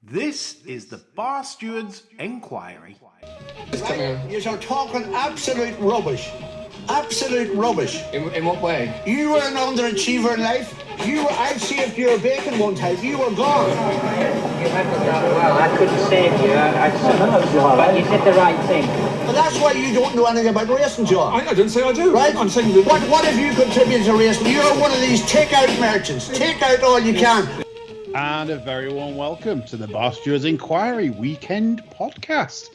This is the Bar Stewards Enquiry. Right? You're talking absolute rubbish. Absolute rubbish. In what way? You were an underachiever in life. I saved your bacon one time. You were gone. You handled that well. I couldn't save you. But you did the right thing. But that's why you don't know anything about racing, John. I didn't say I do. Right? I'm saying that... What have you contributed to racing? You're one of these take-out merchants. Take out all you can. And a very warm welcome to the Bar Stewards Enquiry Weekend Podcast,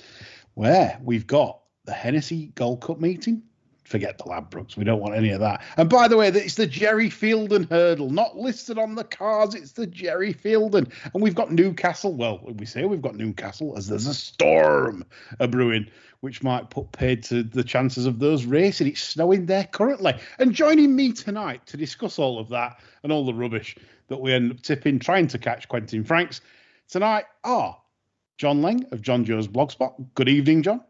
where we've got the Hennessy Gold Cup meeting. Forget the Ladbrokes. We don't want any of that. And by the way, it's the Jerry Fielden hurdle. Not listed on the cards. It's the Jerry Fielden. And we've got Newcastle. Well, we say we've got Newcastle as there's a storm brewing, which might put paid to the chances of those racing. It's snowing there currently. And joining me tonight to discuss all of that and all the rubbish that we end up tipping, trying to catch Quentin Franks tonight are John Leng of John Joe's Blogspot. Good evening, John.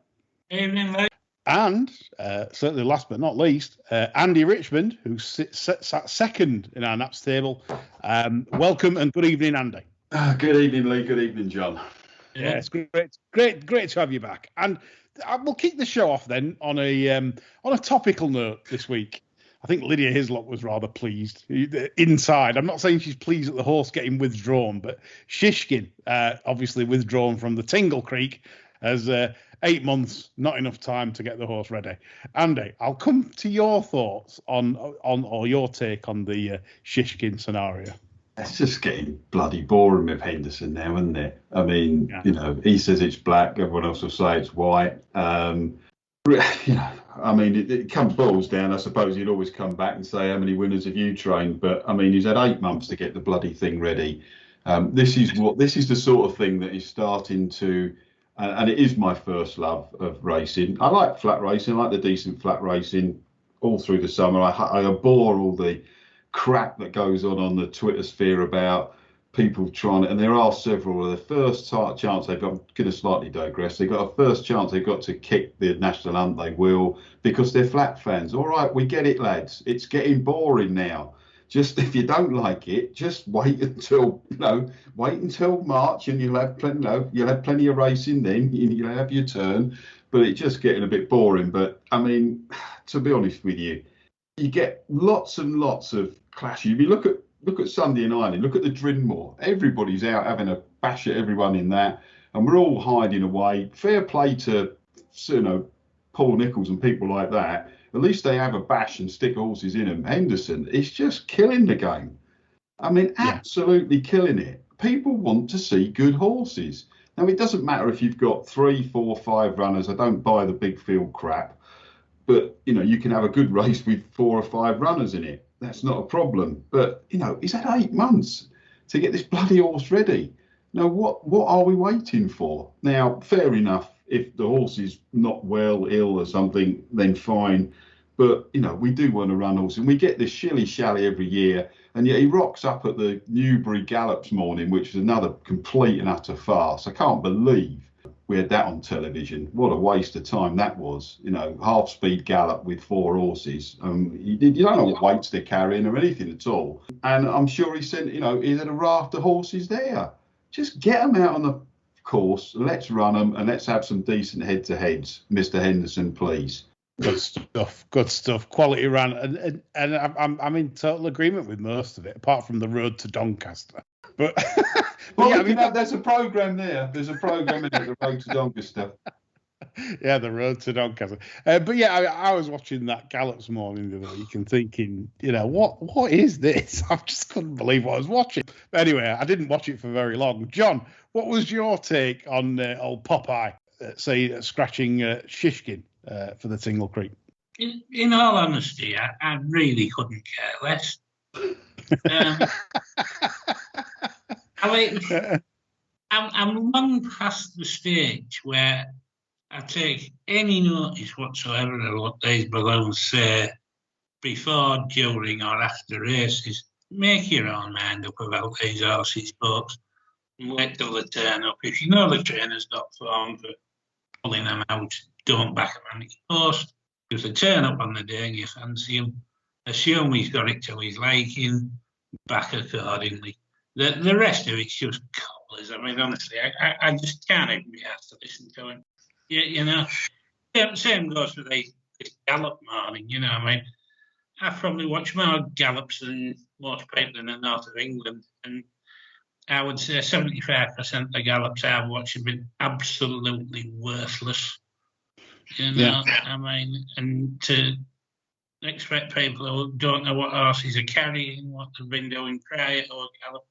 Evening, mate. And certainly last but not least, Andy Richmond, who sat second in our Naps table. Welcome and good evening, Andy. Good evening, Lee. Good evening, John. Yeah, it's great to have you back. And we'll kick the show off then on a topical note this week. I think Lydia Hislop was rather pleased inside. I'm not saying she's pleased at the horse getting withdrawn, but Shishkin, obviously withdrawn from the Tingle Creek, as 8 months, not enough time to get the horse ready. Andy, I'll come to your thoughts on or your take on the Shishkin scenario. It's just getting bloody boring with Henderson now, isn't it? I mean, Yeah. You know, he says it's black, everyone else will say it's white. It boils down. I suppose he'd always come back and say, how many winners have you trained? But I mean, he's had 8 months to get the bloody thing ready. This is the sort of thing that is starting to. And it is my first love of racing. I like flat racing. I like the decent flat racing all through the summer. I abhor all the crap that goes on the Twitter sphere about people trying to, and there are several. The first chance they've got, I'm going to slightly digress, they've got a first chance they've got to kick the national anthem, they will, because they're flat fans. All right, we get it, lads. It's getting boring now. Just if you don't like it, just wait until March, and you'll have plenty of racing then. You'll have your turn, but it's just getting a bit boring. But I mean, to be honest with you, you get lots and lots of clashes. If you look at Sunday and Ireland, look at the Drinmore. Everybody's out having a bash at everyone in that, and we're all hiding away. Fair play to Paul Nichols and people like that. At least they have a bash and stick horses in them. Henderson is just killing the game. I mean, absolutely killing it. People want to see good horses. Now, it doesn't matter if you've got 3, 4, 5 runners. I don't buy the big field crap. But, you can have a good race with 4 or 5 runners in it. That's not a problem. But, he's had 8 months to get this bloody horse ready. Now, what are we waiting for? Now, fair enough. If the horse is not well, ill or something, then fine. But, we do want to run horses. And we get this shilly-shally every year. And yet he rocks up at the Newbury Gallops morning, which is another complete and utter farce. I can't believe we had that on television. What a waste of time that was. Half-speed gallop with 4 horses. You don't know what weights they're carrying or anything at all. And I'm sure he said, he had a raft of horses there. Just get them out on the course, let's run them, and let's have some decent head-to-heads, Mr. Henderson, please. Good stuff. Quality run, and I'm in total agreement with most of it, apart from the road to Doncaster. But, there's a program there. There's a program in it, the road to Doncaster. Yeah, the road to Doncaster. I was watching that Gallops morning the other week and thinking, what is this? I just couldn't believe what I was watching. But anyway, I didn't watch it for very long. John, what was your take on old Popeye, scratching Shishkin for the Tingle Creek? In all honesty, I really couldn't care less. I'm long past the stage where I take any notice whatsoever of what these balloons say before, during or after races. Make your own mind up about these horses, folks, and wait till they turn up. If you know the trainer's got form for pulling them out, don't back them on his horse. If they turn up on the day and you fancy him, assume he's got it to his liking, back accordingly. The rest of it's just is. I mean, honestly, I just can't even be asked to listen to him. You know, same goes for this gallop morning. You know, I mean, I probably watch more gallops than most people in the north of England, and I would say 75% of the gallops I've watched have been absolutely worthless. You know, I mean, and to expect people who don't know what horses are carrying, what they've been doing prior to a gallop,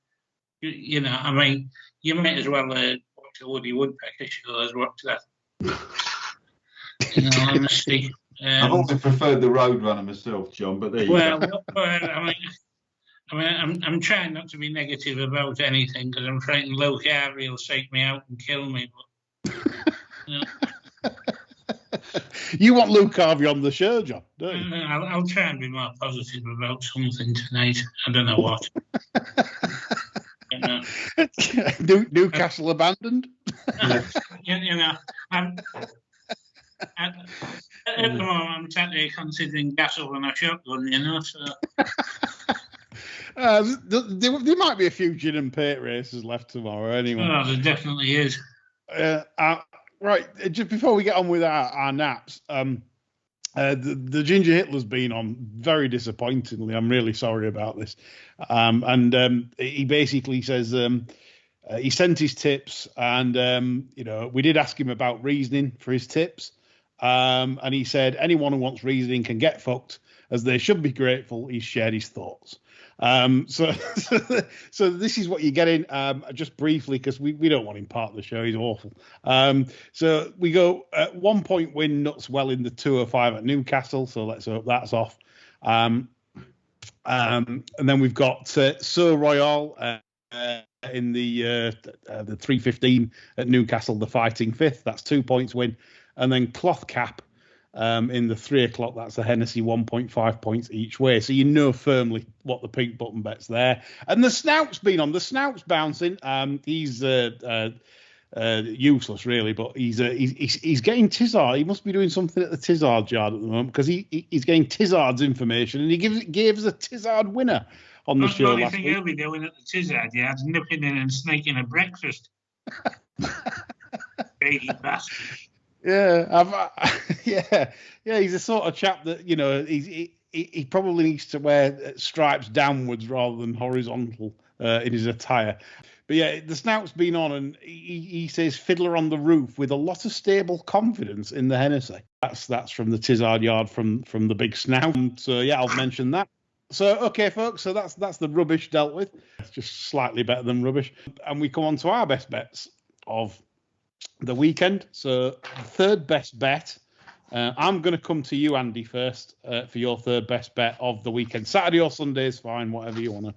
you know, I mean, you might as well watch a Woody Woodpecker show as watch that. In all honesty. I've always preferred the Roadrunner myself, John, but there you go. I mean, I'm trying not to be negative about anything because I'm frightened Luke Harvey will seek me out and kill me. But, you know. You want Luke Harvey on the show, John, don't you? I'll try and be more positive about something tonight. I don't know what. Newcastle abandoned? You know, at the moment, I'm technically considering gas oven a shotgun, you know, so... there might be a few gin and pate races left tomorrow anyway. Oh, there definitely is. Right, just before we get on with our naps, the Ginger Hitler's been on very disappointingly. I'm really sorry about this. He basically says he sent his tips, and you know, we did ask him about reasoning for his tips, and he said anyone who wants reasoning can get fucked, as they should be grateful he's shared his thoughts. So this is what you're getting, just briefly, because we don't want him part of the show. He's awful. So we go 1 point win nuts well in the 205 at Newcastle. So let's hope that's off. And then we've got Sir Royal in the 315 at Newcastle, the fighting fifth. That's 2 points win. And then Cloth Cap in the 3 o'clock, that's a Hennessy, 1.5 points each way. So you know firmly what the pink button bet's there. And the Snout's been on. The Snout's bouncing. He's useless, really, but he's getting Tizard. He must be doing something at the Tizard yard at the moment, because he's getting Tizard's information, and he gave us a Tizard winner on the show last week. He'll be doing at the Tizard yard, nipping in and sneaking a breakfast. Baby bastard. Yeah, he's the sort of chap that, you know, he probably needs to wear stripes downwards rather than horizontal in his attire. But yeah, the Snout's been on, and he says Fiddler on the Roof with a lot of stable confidence in the Hennessy. That's from the Tizard yard from the big Snout. So yeah, I'll mention that. So okay, folks, so that's the rubbish dealt with. It's just slightly better than rubbish, and we come on to our best bets of the weekend. So third best bet, I'm going to come to you, Andy, first for your third best bet of the weekend. Saturday or Sunday is fine, whatever you want to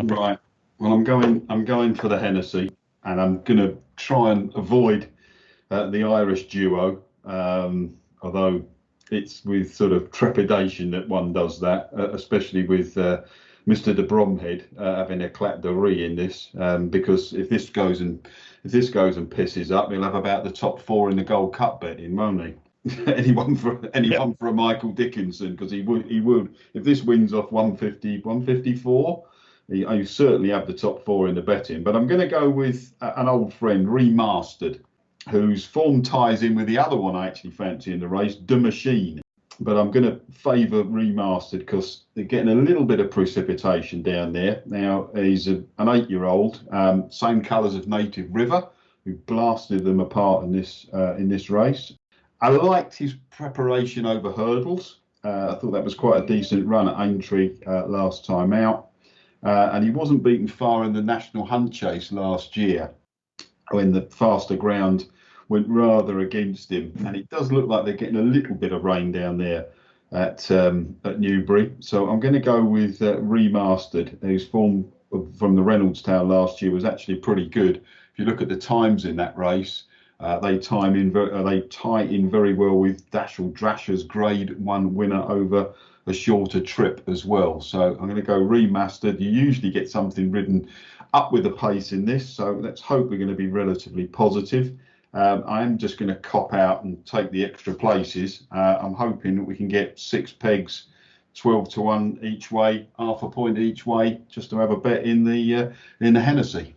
pick. Right. Well, I'm going for the Hennessy, and I'm going to try and avoid the Irish duo, although it's with sort of trepidation that one does that, especially with Mr. de Bromhead having a clap de riz in this, because if this goes and pisses up, he'll have about the top four in the Gold Cup betting, won't he? anyone for a Michael Dickinson, because he would if this wins off 150, 154. I certainly have the top four in the betting, but I'm going to go with an old friend, Remastered, whose form ties in with the other one I actually fancy in the race, The Machine. But I'm going to favour Remastered because they're getting a little bit of precipitation down there. Now, he's an 8-year-old, same colours as Native River, who blasted them apart in this race. I liked his preparation over hurdles. I thought that was quite a decent run at Aintree last time out. And he wasn't beaten far in the National Hunt Chase last year, when the faster ground went rather against him. And it does look like they're getting a little bit of rain down there at Newbury. So I'm going to go with Remastered, whose form from the Reynoldstown last year was actually pretty good. If you look at the times in that race, they tie in very well with Dashel Drasher's Grade 1 winner over a shorter trip as well. So I'm going to go Remastered. You usually get something ridden up with the pace in this, so let's hope we're going to be relatively positive. I am just going to cop out and take the extra places. I'm hoping that we can get 6 pegs, 12-1 each way, half a point each way, just to have a bet in the Hennessy.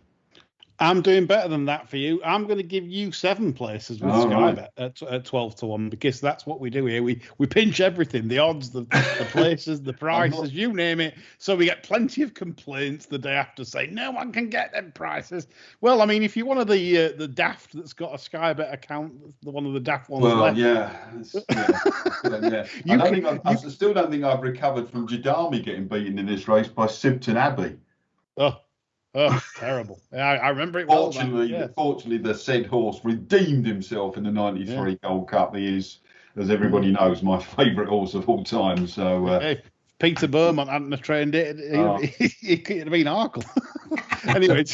I'm doing better than that for you. I'm going to give you 7 places with Sky Bet at 12 to 1 because that's what we do here. We pinch everything, the odds, the places, the prices, you name it. So we get plenty of complaints the day after saying no one can get them prices. Well, I mean, if you're one of the daft that's got a Sky Bet account, one of the daft ones left. I still don't think I've recovered from Jadami getting beaten in this race by Sibton Abbey. Oh, terrible. I remember it Fortunately, the said horse redeemed himself in the 93 Gold Cup. He is, as everybody knows, my favourite horse of all time. So if Peter Beaumont hadn't trained it, he could have been Arkle. Anyway,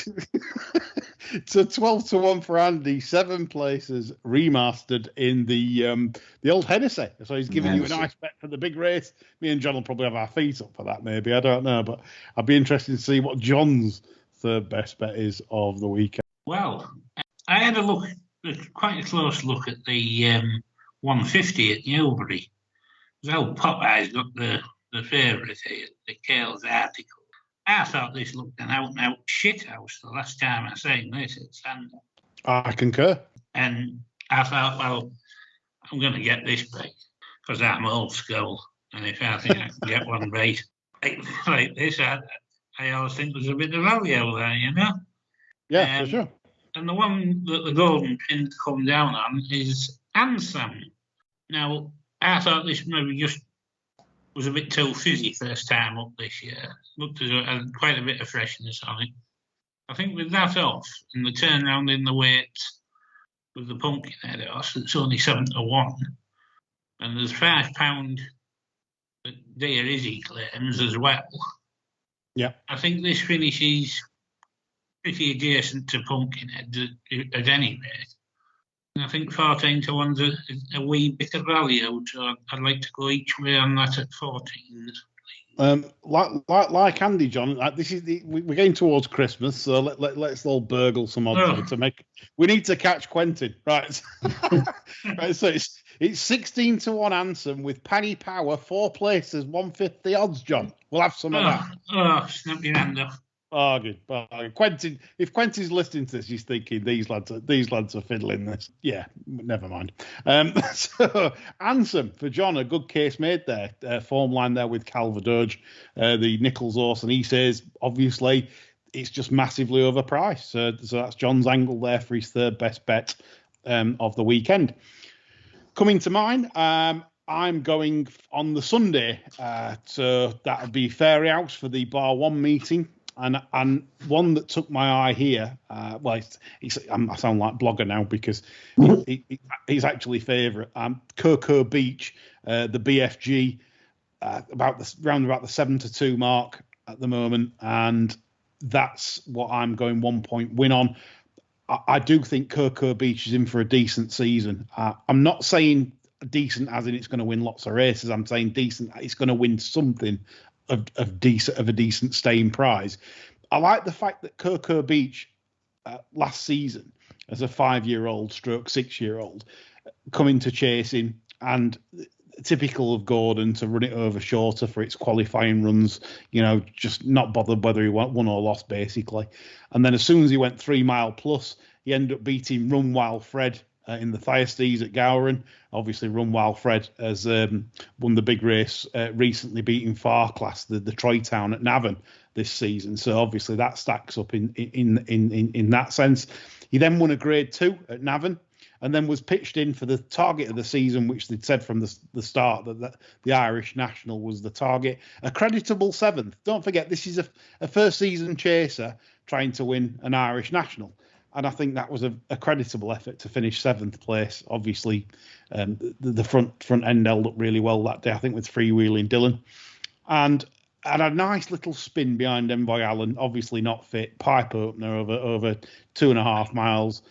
so 12 to 1 for Andy, 7 places remastered in the old Hennessy. So he's giving you a nice bet for the big race. Me and John will probably have our feet up for that, maybe. I don't know, but I'd be interested to see what John's third best bet is of the weekend. Well, I had quite a close look at the 150 at Newbury. Old Popeye's got the favourite here, the Kale's article. I thought this looked an out-and-out shithouse the last time I seen this at Sandon. I concur. And I thought, well, I'm going to get this big because I'm old school. And if I think I can get one right like this, I always think there's a bit of value there, you know? Yeah, for sure. And the one that the golden pin come down on is Ansem. Now, I thought this maybe just was a bit too fizzy first time up this year. Looked as though it had quite a bit of freshness on it. I think with that off and the turnaround in the weight with the Pumpkinhead horse, it's only 7 to 1. And there's £5 that Dear Izzy claims as well. Yeah. I think this finishes pretty adjacent to Pumpkinhead at any rate. And I think 14 to 1's a wee bit of value, so I'd like to go each way on that at 14. Like Andy, John, this is we're getting towards Christmas, so let's all burgle some odds to make. We need to catch Quentin, right? Right, so it's 16 to 1 Ansem with Penny Power, 4 places, 150 odds. John, we'll have some of that. Oh, snap your hand off. Oh, good. Quentin, if Quentin's listening to this, he's thinking these lads are fiddling this. Yeah, never mind. So Ansem for John, a good case made there. Form line there with Calvadoge, the Nichols horse, and he says obviously it's just massively overpriced. So that's John's angle there for his third best bet of the weekend. Coming to mine, I'm going on the Sunday, so that'll be Fairy House for the Bar 1 meeting. And one that took my eye here, I sound like blogger now because he's actually favourite. Coco Beach, the BFG, round about the 7 to 2 mark at the moment, and that's what I'm going 1 point win on. I do think Coco Beach is in for a decent season. I'm not saying decent as in it's going to win lots of races. I'm saying decent, it's going to win something of a decent staying prize. I like the fact that Coco Beach last season as a 5-year-old stroke 6-year-old coming to chasing, and typical of Gordon to run it over shorter for its qualifying runs, just not bothered whether he won or lost basically. And then as soon as he went 3 mile plus, he ended up beating Run Wild Fred in the Thyestes at Gowran. Obviously, Run Wild Fred has won the big race recently, beating Far Class, the Troy Town at Navan this season. So obviously that stacks up in that sense. He then won a Grade 2 at Navan, and then was pitched in for the target of the season, which they'd said from the start that the Irish National was the target. A creditable 7th. Don't forget, this is a first season chaser trying to win an Irish National. And I think that was a creditable effort to finish 7th place. Obviously, the front end held up really well that day, I think, with Freewheeling Dylan. And had a nice little spin behind Envoy Allen, obviously not fit, pipe opener over 2.5 miles.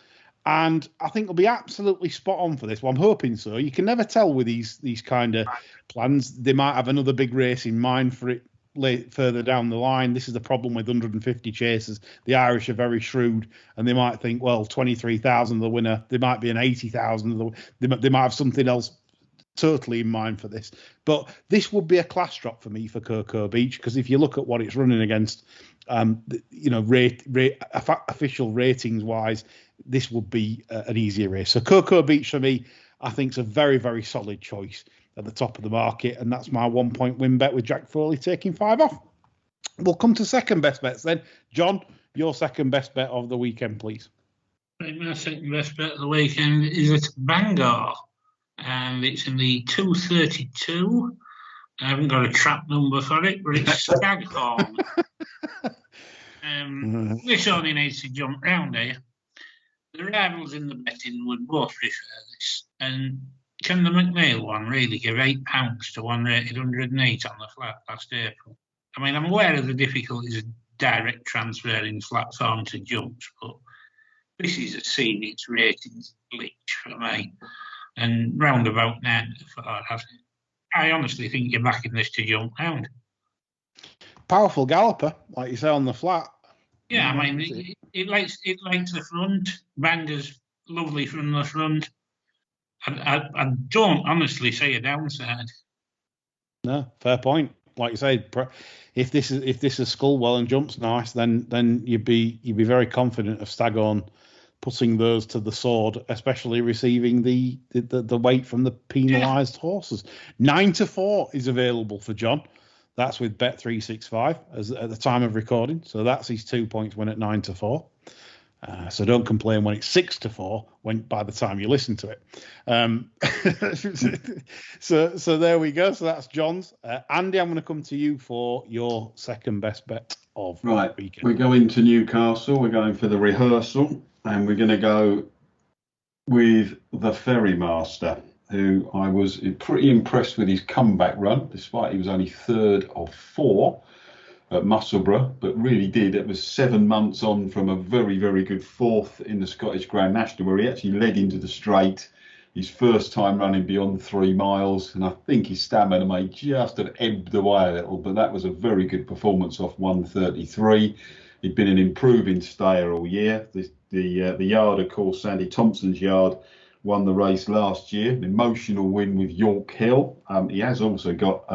And I think it'll be absolutely spot on for this one. I'm hoping so. You can never tell with these kind of plans. They might have another big race in mind for it further down the line. This is the problem with 150 chasers. The Irish are very shrewd, and they might think, well, 23,000 the winner. There might be an 80,000. They might have something else totally in mind for this. But this would be a class drop for me for Cocoa Beach, because if you look at what it's running against, official ratings wise, this would be an easier race. So Cocoa Beach for me, I think, is a very, very solid choice at the top of the market, and that's my 1 point win bet with Jack Foley taking 5 off. We'll come to second best bets then. John, your second best bet of the weekend, please. My second best bet of the weekend is at Bangor, and it's in the 232. I haven't got a trap number for it, but it's Staghorn. This only needs to jump round here. The rivals in the betting would both prefer this. And can the McNeil one really give £8 to one rated 108 on the flat last April? I mean, I'm aware of the difficulties of direct transfer in flat form to jumps, but this is a seen its ratings bleach for me. And round about 9 to 4, I honestly think you're backing this to jump round. Powerful galloper, like you say, on the flat. Yeah, I mean, it likes the front. Banger's lovely from the front. I don't honestly see a downside. No, fair point. Like you say, if this is Scullwell and jumps nice, then you'd be very confident of Staghorn putting those to the sword, especially receiving the weight from the penalised horses. 9 to 4 is available for John. That's with Bet365 at the time of recording. So that's his 2 points win at 9 to 4. So don't complain when it's 6 to 4 by the time you listen to it. So there we go. So that's John's. Andy, I'm going to come to you for your second best bet of the weekend. We're going to Newcastle. We're going for the Rehearsal, and we're going to go with the Ferrymaster, who I was pretty impressed with his comeback run, despite he was only third of 4 at Musselburgh, but really did. It was 7 months on from a very, very good 4th in the Scottish Grand National, where he actually led into the straight, his first time running beyond 3 miles, and I think his stamina may just have ebbed away a little, but that was a very good performance off 1:33. He'd been an improving stayer all year. The yard, of course, Sandy Thompson's yard, won the race last year, an emotional win with York Hill. He has also got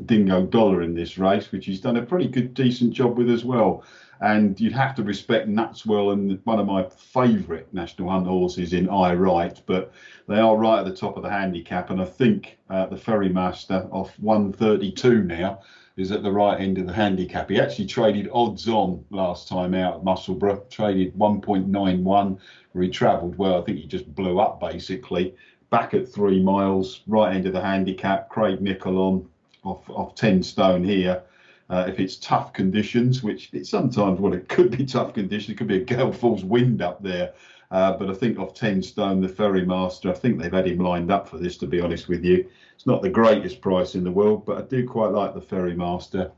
Dingo Dollar in this race, which he's done a pretty good, decent job with as well. And you'd have to respect Nutswell and one of my favourite National Hunt horses in I Right, but they are right at the top of the handicap. And I think the Ferrymaster off 132 now is at the right end of the handicap. He actually traded odds on last time out at Musselburgh, traded 1.91, where he travelled well. I think he just blew up basically. Back at 3 miles, right end of the handicap, Craig Nicol on off 10 stone here. If it's tough conditions, which it sometimes, well, it could be tough conditions, it could be a gale force wind up there. But I think off 10 stone, the Ferrymaster, I think they've had him lined up for this, to be honest with you. It's not the greatest price in the world, but I do quite like the Ferrymaster,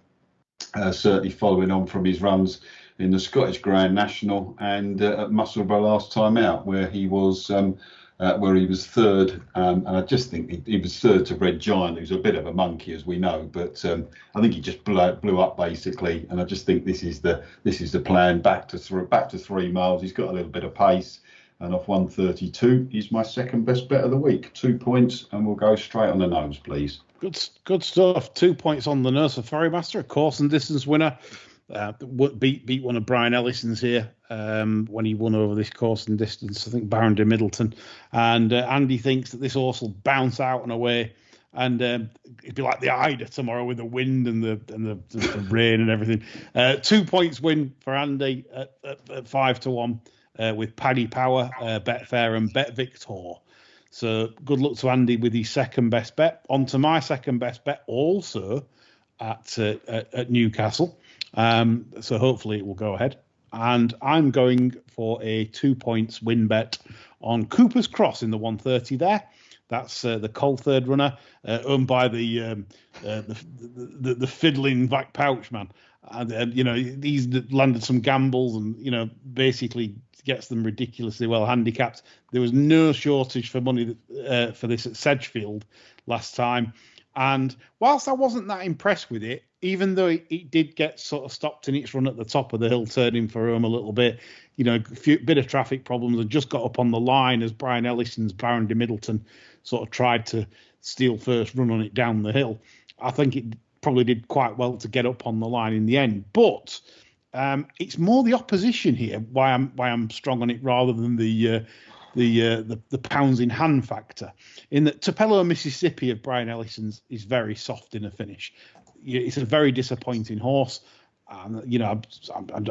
certainly following on from his runs in the Scottish Grand National and at Musselburgh last time out, where he was third. And I just think he was third to Red Giant, who's a bit of a monkey, as we know. But I think he just blew up basically. And I just think this is the plan. Back to 3 miles. He's got a little bit of pace. And off 132, he's my second best bet of the week. 2 points, and we'll go straight on the nose, please. Good stuff. 2 points on the nose for Ferrymaster, a course and distance winner. Beat one of Brian Ellison's here when he won over this course and distance. I think Baron de Middleton. And Andy thinks that this horse will bounce out and away, and it'd be like the Ida tomorrow with the wind and the rain and everything. 2 points win for Andy at 5 to 1 with Paddy Power, Betfair, and Bet Victor. So good luck to Andy with his second best bet. On to my second best bet, also at Newcastle. So hopefully it will go ahead. And I'm going for a 2 points win bet on Cooper's Cross in the 130 there. That's the Coal third runner, owned by the fiddling back pouch man. And he's landed some gambles and basically gets them ridiculously well handicapped. There was no shortage for money for this at Sedgefield last time. And whilst I wasn't that impressed with it, even though it did get sort of stopped in its run at the top of the hill, turning for home a little bit, bit of traffic problems, and just got up on the line as Brian Ellison's Baron de Middleton sort of tried to steal first run on it down the hill. I think it probably did quite well to get up on the line in the end. But it's more the opposition here why I'm strong on it rather than the pounds in hand factor. In that Tupelo, Mississippi of Brian Ellison's is very soft in a finish. It's a very disappointing horse. I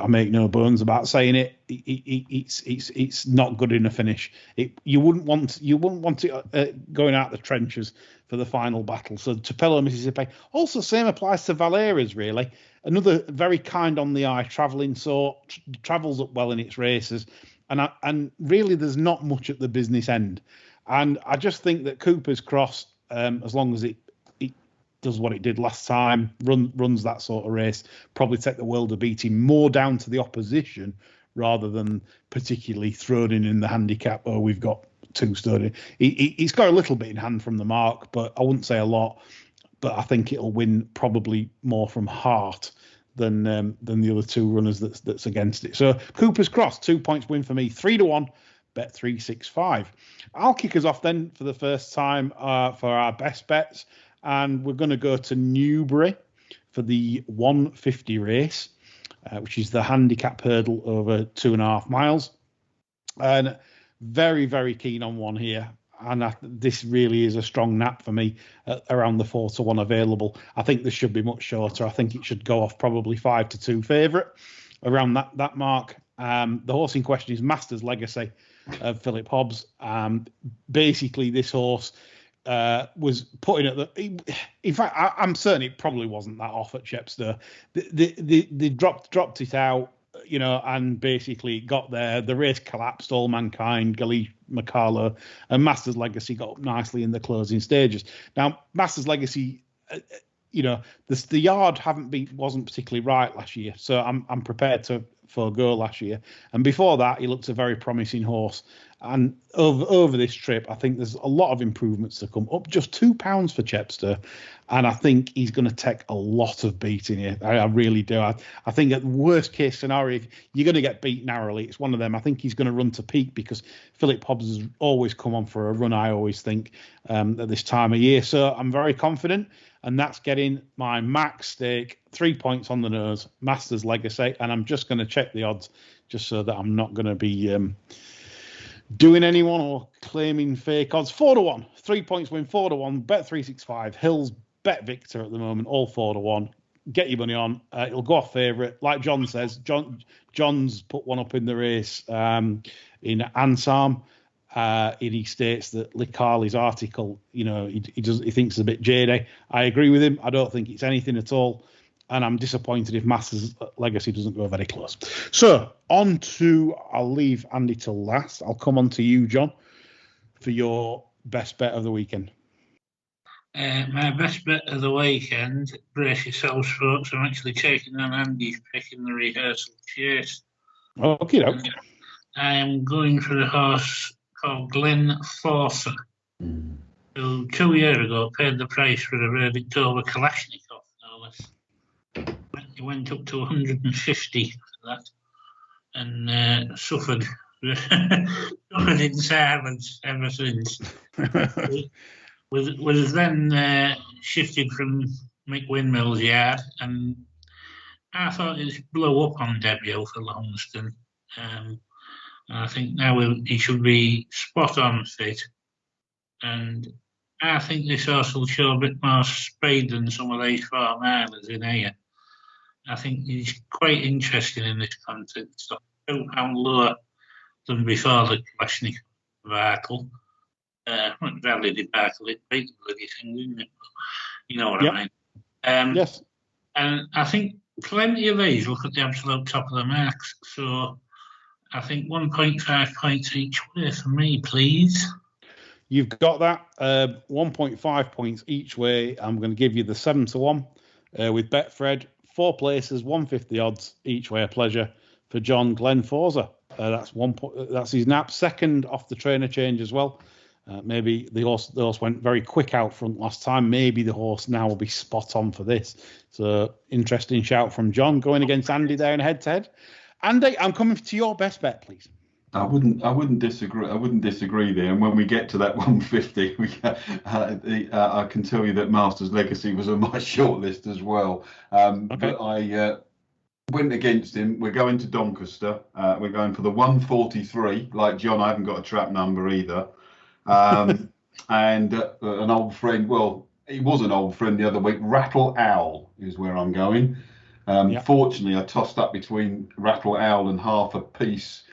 make no bones about saying it. It's not good in a finish. You wouldn't want it going out the trenches for the final battle. So Tupelo, Mississippi. Also, same applies to Valera's really. Another very kind on the eye, travels up well in its races, and really there's not much at the business end. And I just think that Cooper's Cross, as long as it does what it did last time, runs that sort of race, probably take the world of beating more down to the opposition rather than particularly thrown in the handicap. Oh, we've got 2 stone. He's got a little bit in hand from the mark, but I wouldn't say a lot. But I think it'll win probably more from heart than the other 2 runners that's against it. So Cooper's Cross, 2 points win for me, 3-1, bet 365. I'll kick us off then for the first time for our best bets. And we're going to go to Newbury for the 150 race, which is the handicap hurdle over 2.5 miles. And very, very keen on one here. And this really is a strong nap for me around the 4-1 available. I think this should be much shorter. I think it should go off probably 5-2 favourite around that mark. The horse in question is Master's Legacy of Philip Hobbs. Basically, this horse was putting at in fact, I'm certain it probably wasn't that off at Chepstow. They dropped it out, and basically got there. The race collapsed. All Mankind, Galee McCarlow, and Master's Legacy got up nicely in the closing stages. Now, Master's Legacy, the yard wasn't particularly right last year, so I'm prepared to forego last year. And before that, he looked a very promising horse. And over this trip, I think there's a lot of improvements to come. Up just £2 for Chepstow, and I think he's going to take a lot of beating here. I really do. I think at the worst case scenario, if you're going to get beat narrowly, it's one of them. I think he's going to run to peak because Philip Hobbs has always come on for a run, I always think, at this time of year. So I'm very confident, and that's getting my max stake, 3 points on the nose, Master's Legacy. And I'm just going to check the odds just so that I'm not going to be doing anyone or claiming fake odds. 4-1, 3 points win, 4-1, bet 365. Hills, bet Victor at the moment, all 4-1. Get your money on. It'll go off favourite. Like John says, John's put one up in the race in Ansarm. He states that Lee Carley's article, he thinks it's a bit jadey. I agree with him. I don't think it's anything at all. And I'm disappointed if Master's Legacy doesn't go very close. So I'll leave Andy till last. I'll come on to you, John, for your best bet of the weekend. My best bet of the weekend, brace yourselves, folks. I'm actually taking on Andy's pick in the Rehearsal chase. Okay. I am going for a horse called Glen Forcer, who 2 years ago paid the price for a verdict over Kalashnikov, no less. He went up to 150 for that and suffered in silence ever since. was then shifted from Mick Windmill's yard, and I thought it blew up on debut for Longston. I think now he should be spot on fit, and I think this horse will show a bit more speed than some of these 4 milers in here. I think he's quite interesting in this context. So £2 lower than before the Kalashnikov debacle. Not valid debacle, it beat the bloody thing, didn't it? You know what I mean? Yes. And I think plenty of these look at the absolute top of the marks. So I think 1.5 points each way for me, please. You've got that. 1.5 points each way. I'm going to give you the 7-1 with Betfred. 4 places, 150 odds each way. A pleasure for John Glen Forza. That's 1 point. That's his nap. Second off the trainer change as well. Maybe the horse went very quick out front last time. Maybe the horse now will be spot on for this. So interesting shout from John going against Andy there in head-to-head. Andy, I'm coming to your best bet, please. I wouldn't disagree. I wouldn't disagree there. And when we get to that 150, I can tell you that Master's Legacy was on my shortlist as well. Okay. But I went against him. We're going to Doncaster. We're going for the 143. Like John, I haven't got a trap number either. And an old friend. Well, he was an old friend the other week. Rattle Owl is where I'm going. Fortunately, I tossed up between Rattle Owl and Half a Piece.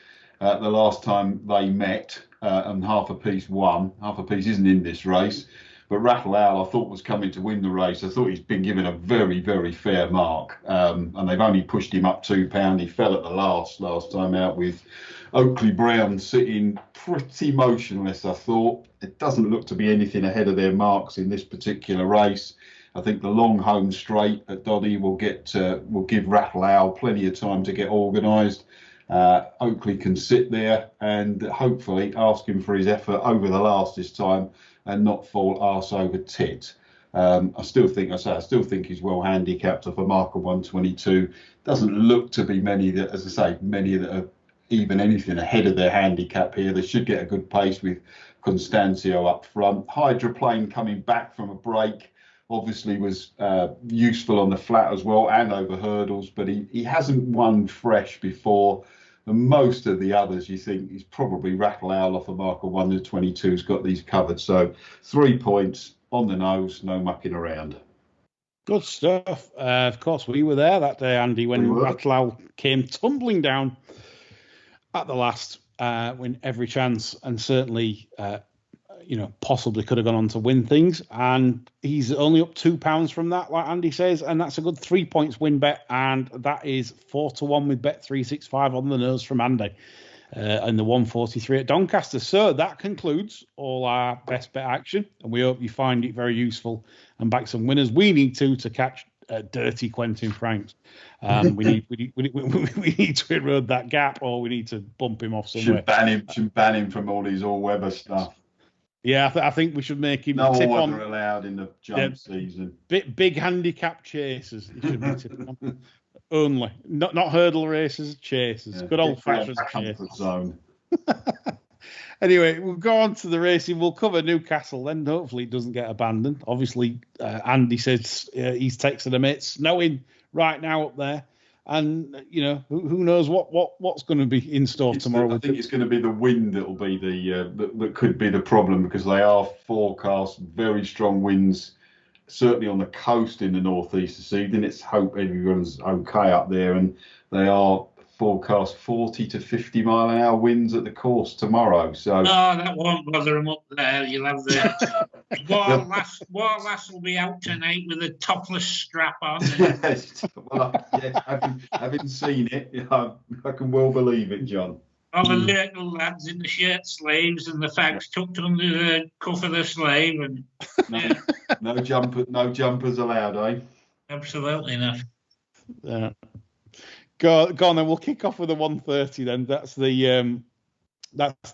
The last time they met, and Half a Piece won. Half a Piece isn't in this race, but Rattle Owl I thought was coming to win the race. I thought he's been given a very, very fair mark, and they've only pushed him up £2. He fell at the last time out with Oakley Brown sitting pretty motionless. I thought it doesn't look to be anything ahead of their marks in this particular race. I think the long home straight at Doddy will give Rattle Owl plenty of time to get organised. Oakley can sit there and hopefully ask him for his effort over the last this time and not fall arse over tit. I still think he's well handicapped off a mark of 122. Doesn't look to be many that are even anything ahead of their handicap here. They should get a good pace with Constancio up front. Hydroplane coming back from a break obviously was useful on the flat as well and over hurdles, but he hasn't won fresh before. And most of the others, you think he's probably Rattle Owl off a mark of 122 has got these covered. So 3 points on the nose, no mucking around. Good stuff. Of course, we were there that day, Andy, when Rattle Owl came tumbling down at the last, win every chance, and certainly possibly could have gone on to win things. And he's only up £2 from that, like Andy says, and that's a good 3 points win bet. And that is 4-1 with Bet365 on the nose from Andy, and the 143 at Doncaster. So that concludes all our best bet action, and we hope you find it very useful and back some winners. We need to catch dirty Quentin Franks. We need to erode that gap, or we need to bump him off somewhere. Should ban him from all these all-weather stuff. Yeah, I think we should make him no tip order on allowed in the jump season. Big handicap chasers. He should be tipping on. Only, not hurdle races, chasers. Good old fashioned chasers. Zone. Anyway, we'll go on to the racing. We'll cover Newcastle, then hopefully it doesn't get abandoned. Obviously, Andy says he's texting a mate, snowing right now up there. And who knows what's going to be in store tomorrow. I think it's going to be the wind that'll be that could be the problem, because they are forecast very strong winds, certainly on the coast in the northeast this evening. Let's hope everyone's okay up there, and they are forecast 40 to 50 mile an hour winds at the course tomorrow. So no, that won't bother them up there. You'll have the Warlass will be out tonight with a topless strap on. Yes, having seen it, I can well believe it, John. All the little lads in the shirt sleeves and the fags tucked under the cuff of the sleeve, and no jumpers allowed, eh? Absolutely not. Yeah. Go on then. We'll kick off with the 130 then. That's the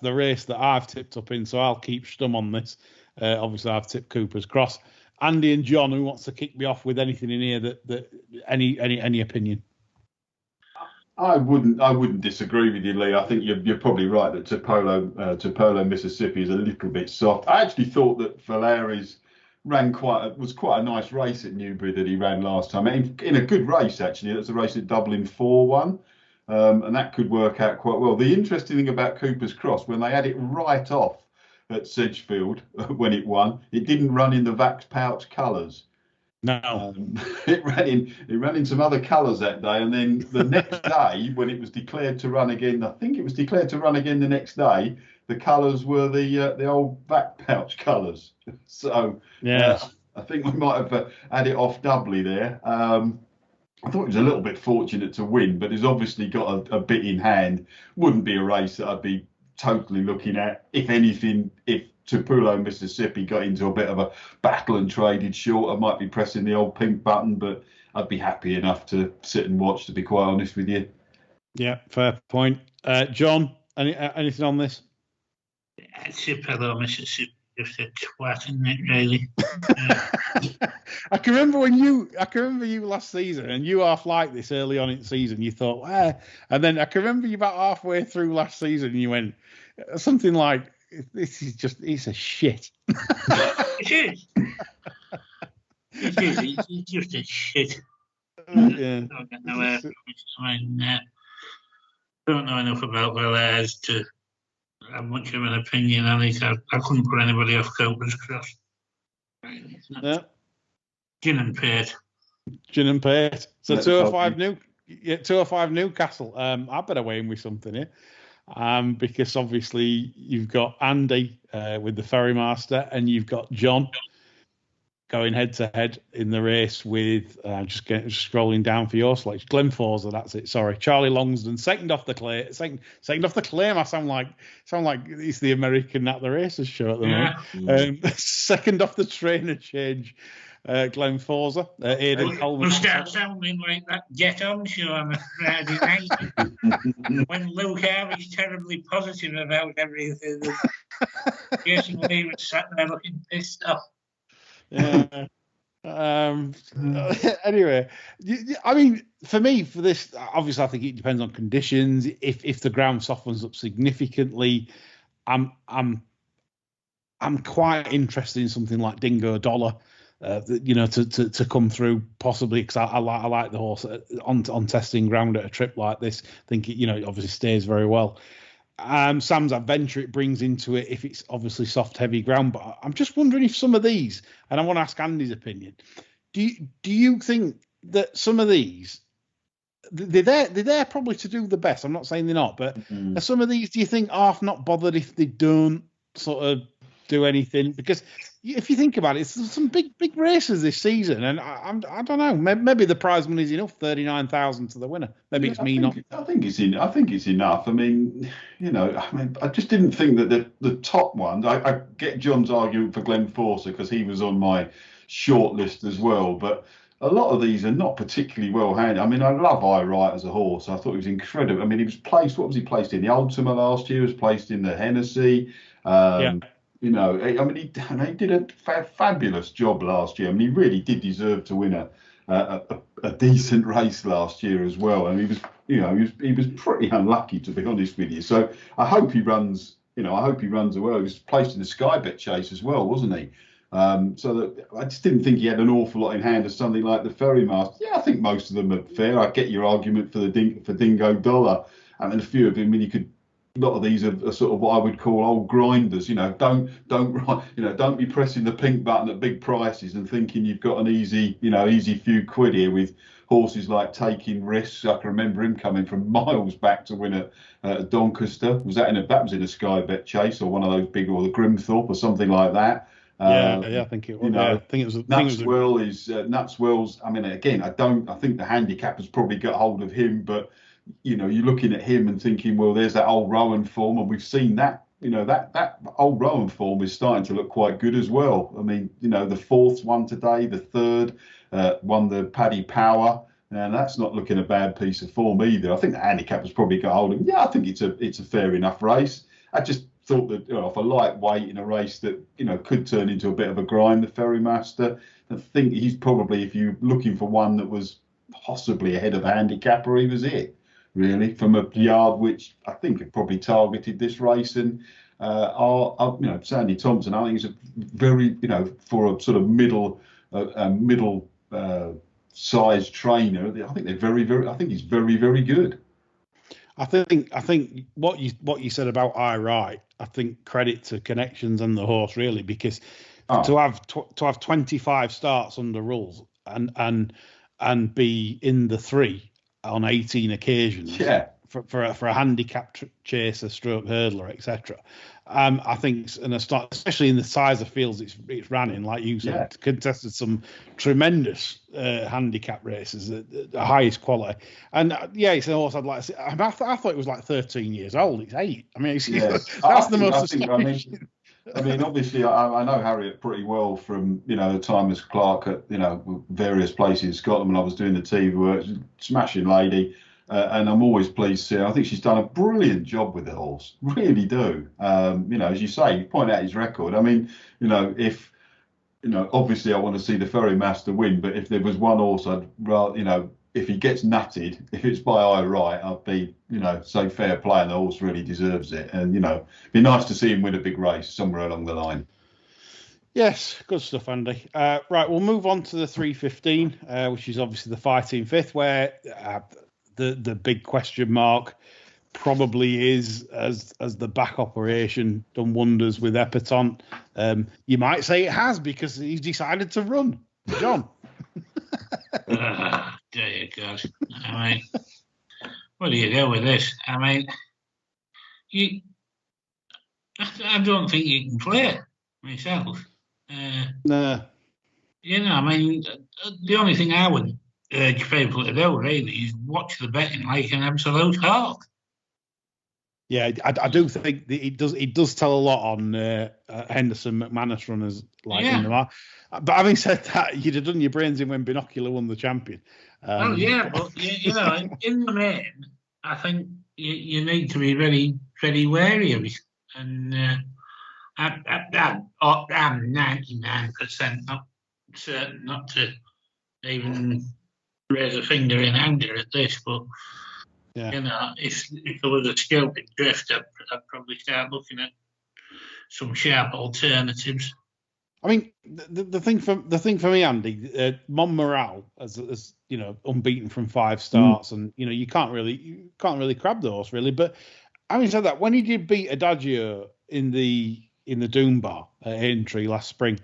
race that I've tipped up in, so I'll keep stum on this. Obviously, I've tipped Cooper's Cross. Andy and John, who wants to kick me off with anything in here that any opinion? I wouldn't disagree with you, Lee. I think you're probably right that Tupelo, Mississippi is a little bit soft. I actually thought that Valeri's was quite a nice race at Newbury that he ran last time. In a good race, actually. It was a race at Dublin 4-1, and that could work out quite well. The interesting thing about Cooper's Cross, when they had it right off at Sedgefield when it won, it didn't run in the Vax Pouch colours. No, it ran in some other colours that day, and then the next day when it was declared to run again, I think it was declared to run again the next day. The colours were the old Vax Pouch colours. So I think we might have had it off doubly there. I thought it was a little bit fortunate to win, but he's obviously got a bit in hand. Wouldn't be a race that I'd be totally looking at. If anything, if Tupelo, Mississippi got into a bit of a battle and traded short, I might be pressing the old pink button, but I'd be happy enough to sit and watch, to be quite honest with you. Yeah, fair point. John, anything on this? Tupelo, Mississippi, just a twat, isn't it, really? I can remember you last season, and you half like this early on in the season. You thought, and then I can remember you about halfway through last season, and you went something like, "It's a shit." It is. It is. It's just a shit. Yeah. Don't know enough about Belair's to have much of an opinion on it. I couldn't put anybody off Cooper's Cross. Yeah. Gin and Pate. So 205 Newcastle. I better weigh in with something here. Because obviously you've got Andy with the Ferrymaster, and you've got John going head to head in the race with just scrolling down for your selection. Glenn Forza, that's it. Sorry, Charlie Longsdon, second off the claim. Second off the claim. I sound like it's the American at the races show at the moment. Second off the trainer change. Glenn Forza, Aidan Coleman. We'll start sounding like that Get On show on a Friday night when Luke Harvey's terribly positive about everything. Jason Lee was sat there looking pissed off. Yeah. Anyway, I mean, for me, for this, obviously, I think it depends on conditions. If the ground softens up significantly, I'm quite interested in something like Dingo Dollar. To come through possibly, because I like the horse on testing ground at a trip like this. I think it obviously stays very well. Sam's Adventure it brings into it if it's obviously soft heavy ground, but I'm just wondering if some of these, and I want to ask Andy's opinion. Do you think that some of these they're there probably to do the best? I'm not saying they're not, but are some of these, do you think half not bothered if they don't sort of do anything? Because if you think about it, it's some big races this season, and I don't know. Maybe the prize money is enough, 39,000 to the winner. Maybe it's me not. I think it's enough. I mean, I just didn't think that the top ones. I get John's argument for Glenn Forster because he was on my short list as well, but a lot of these are not particularly well handled. I mean, I love I Wright as a horse. I thought he was incredible. I mean, he was placed. What was he placed in? The Ultima last year. He was placed in the Hennessy. Yeah. I mean, he did a fabulous job last year. I mean, he really did deserve to win a decent race last year as well. And he was pretty unlucky, to be honest with you. So I hope he runs. I hope he runs well. He was placed in the Sky Bet chase as well, wasn't he? So that I just didn't think he had an awful lot in hand of something like the Ferrymaster. Yeah, I think most of them are fair. I get your argument for Dingo Dollar. I mean, a few of them. A lot of these are sort of what I would call old grinders. Don't be pressing the pink button at big prices and thinking you've got an easy few quid here with horses like Taking Risks. I can remember him coming from miles back to win at Doncaster. That was in a Sky Bet chase or one of those big, or the Grimthorpe or something like that. I think it was. I think it was. Nutswell's. I mean, again, I think the handicap has probably got hold of him, but you're looking at him and thinking, well, there's that old Rowan form, and we've seen that. That old Rowan form is starting to look quite good as well. I mean, the fourth one today, the third won the Paddy Power, and that's not looking a bad piece of form either. I think the handicap has probably got hold of him. Yeah, I think it's a fair enough race. I just thought that if a lightweight in a race that could turn into a bit of a grind, the Ferrymaster, I think he's probably, if you're looking for one that was possibly ahead of a handicapper, he was it. Really, from a yard which I think have probably targeted this race, and Sandy Thompson, I think is a very, for a sort of middle sized trainer, I think they're very, I think he's very, very good. I think what you said about I Wright, I think credit to Connections and the horse really, because to have 25 starts under rules and be in the 3 on 18 occasions for a handicap chaser, stroke hurdler, etc. I think, especially in the size of fields it's ran in, like you said, contested some tremendous handicap races at the highest quality. And it's an horse I'd like to see. I thought it was like 13 years old. It's 8. I mean, that's the most astonishing. I mean, obviously, I know Harriet pretty well from the time as clerk at various places in Scotland when I was doing the TV work. Smashing lady, and I'm always pleased to see her. I think she's done a brilliant job with the horse, really do. As you say, you point out his record. I mean, if obviously I want to see the Ferry Master win, but if there was one horse I'd rather, if he gets nutted, if it's by eye right, I'd be, say fair play, and the horse really deserves it. And, it'd be nice to see him win a big race somewhere along the line. Yes, good stuff, Andy. Right, we'll move on to the 3:15, which is obviously the fighting fifth, where the big question mark probably is as the back operation done wonders with Epatante. You might say it has because he's decided to run. John. Dear God. I mean, what do you do with this? I mean, I don't think you can play it myself. No. I mean, the only thing I would urge people to do really is watch the betting like an absolute hawk. Yeah, I do think that it does tell a lot on Henderson McManus runners in the market. But having said that, you'd have done your brains in when Binocular won the champion. But in the main, I think you need to be very, very wary of it. And I'm 99% not certain not to even raise a finger in anger at this, but if there was a stupid drift, I'd probably start looking at some sharp alternatives. I mean, the thing for me, Andy, Montmoral as unbeaten from 5 starts, and you can't really crab the horse really. But having said that, when he did beat Adagio in the Dunbar at Aintree last spring,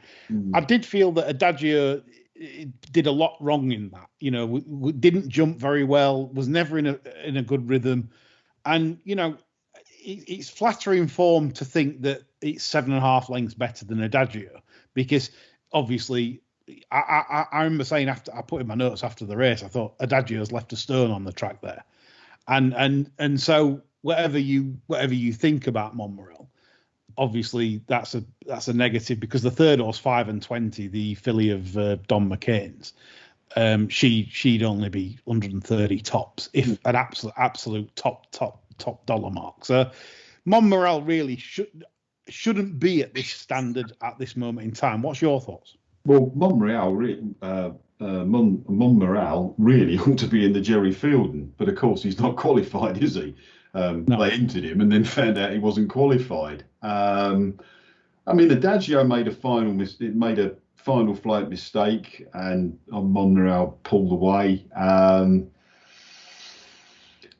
I did feel that Adagio did a lot wrong in that. Didn't jump very well, was never in a good rhythm, and it's flattering form to think that it's 7.5 lengths better than Adagio, because obviously I remember saying after I put in my notes after the race, I thought Adagio's left a stone on the track there, and so whatever you think about Montmoral, obviously that's a negative, because the third horse, 5 and 20, the filly of Don McCain's, she'd only be 130 tops, if an absolute top dollar mark. So Montmoral really shouldn't be at this standard at this moment in time. What's your thoughts? Well, Montmoral really ought to be in the Jerry Fielden, but of course he's not qualified, is he? No. They entered him and then found out he wasn't qualified. Adagio made a final flight mistake, and Montmoral pulled away.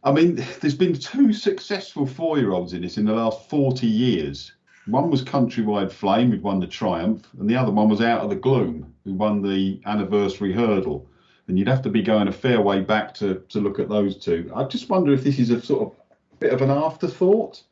There's been 2 successful 4-year-olds in this in the last 40 years. One was Countrywide Flame, who won the Triumph, and the other one was Out of the Gloom, who won the anniversary hurdle. And you'd have to be going a fair way back to look at those 2. I just wonder if this is a sort of bit of an afterthought.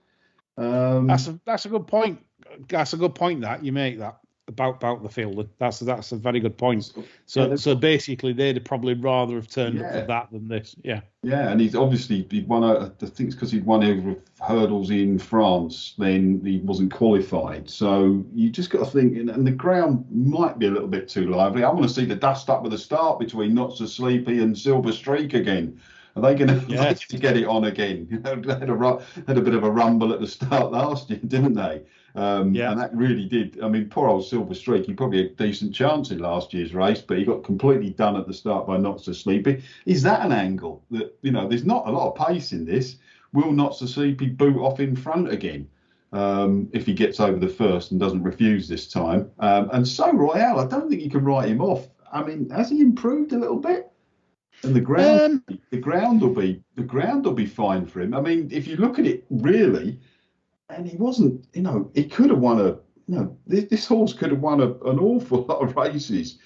That's a good point. That's a good point that you make that about the field. That's a very good point. So basically, they'd probably rather have turned up for that than this. Yeah. Yeah, and he'd won. I think it's because he'd won over hurdles in France. Then he wasn't qualified. So you just got to think, and the ground might be a little bit too lively. I want to see the dust up with the start between Not So Sleepy and Silver Streak again. Are they going to get it on again? They had a bit of a rumble at the start last year, didn't they? And that really did. Poor old Silver Streak, he probably had a decent chance in last year's race, but he got completely done at the start by Not So Sleepy. Is that an angle that, there's not a lot of pace in this? Will Not So Sleepy boot off in front again if he gets over the first and doesn't refuse this time? And so Royale, I don't think you can write him off. Has he improved a little bit? And the ground will be fine for him. If you look at it really, and he wasn't, he could have won this horse could have won an awful lot of races.